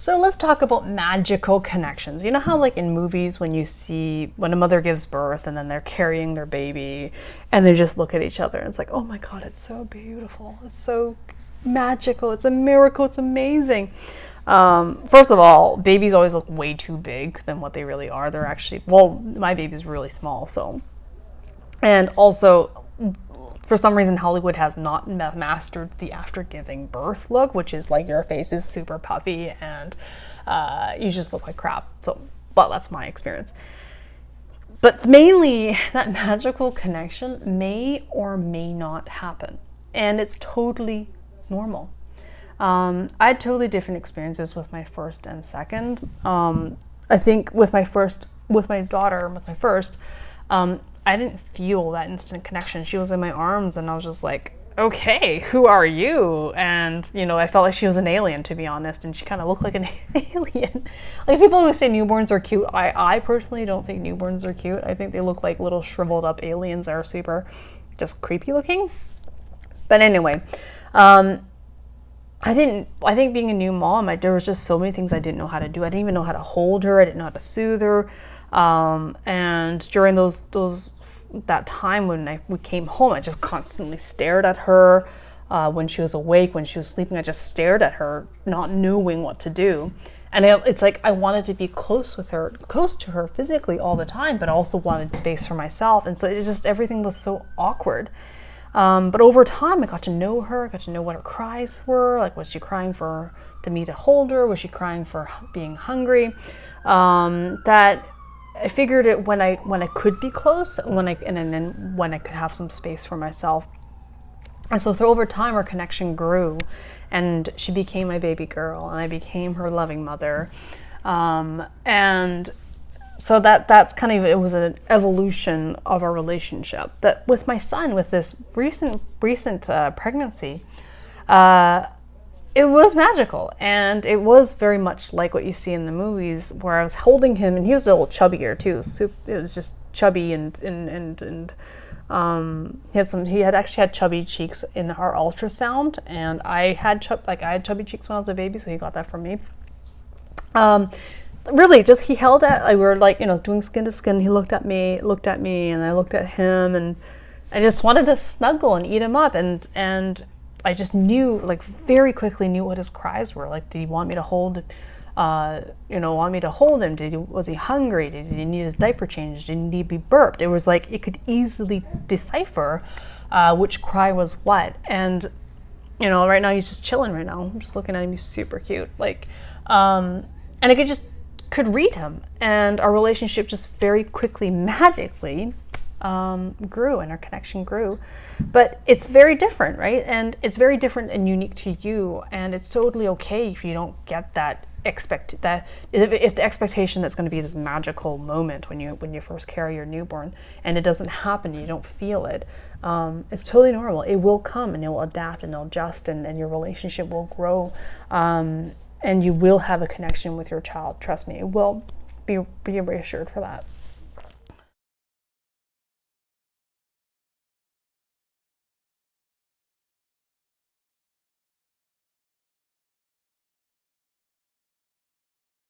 So let's talk about magical connections. You know how like in movies when you see when a mother gives birth and then they're carrying their baby and they just look at each other and it's like, oh my God, it's so beautiful. It's so magical. It's a miracle. It's amazing. First of all, babies always look way too big than what they really are. They're actually, well, my baby's really small, so. And also, for some reason, Hollywood has not mastered the after giving birth look, which is like your face is super puffy and you just look like crap. So, well, that's my experience. But mainly, that magical connection may or may not happen. And it's totally normal. I had totally different experiences with my first and second. I think with my daughter, I didn't feel that instant connection. She was in my arms and I was just like, okay, who are you? And, you know, I felt like she was an alien, to be honest, and she kind of looked like an alien. Like people who say newborns are cute, I personally don't think newborns are cute. I think they look like little shriveled up aliens that are super just creepy looking. But anyway, I think being a new mom, there was just so many things I didn't know how to do. I didn't even know how to hold her. I didn't know how to soothe her. And during that time when we came home, I just constantly stared at her. When she was awake, when she was sleeping, I just stared at her, not knowing what to do. And it's like I wanted to be close to her physically all the time, but I also wanted space for myself. And so it just, everything was so awkward. But over time, I got to know her, I got to know what her cries were. Like, was she crying for me to hold her? Was she crying for being hungry? That I figured it when I could be close, and then when I could have some space for myself. And so over time, our connection grew, and she became my baby girl, and I became her loving mother. And so that's kind of, it was an evolution of our relationship. That with my son, with this recent pregnancy, it was magical, and it was very much like what you see in the movies, where I was holding him, and he was a little chubbier too. So it was just chubby, and he had actually had chubby cheeks in our ultrasound, and I had chubby cheeks when I was a baby, so he got that from me. Really, just he held at, we were like, doing skin to skin. He looked at me, and I looked at him, and I just wanted to snuggle and eat him up, and I just knew, like, very quickly knew what his cries were. Like, did he want me to hold, him? Was he hungry? Did he need his diaper changed? Did he need to be burped? It was like, it could easily decipher which cry was what. And, right now he's just chilling right now. I'm just looking at him, he's super cute. Like, and I could read him, and our relationship just very quickly, magically grew, and our connection grew. But it's very different, right? And it's very different and unique to you, and it's totally okay if you don't get that if the expectation that's going to be this magical moment when you first carry your newborn, and it doesn't happen, you don't feel it. It's totally normal. It will come, and it will adapt, and it'll adjust, and your relationship will grow. And you will have a connection with your child. Trust me, it will. Be reassured for that.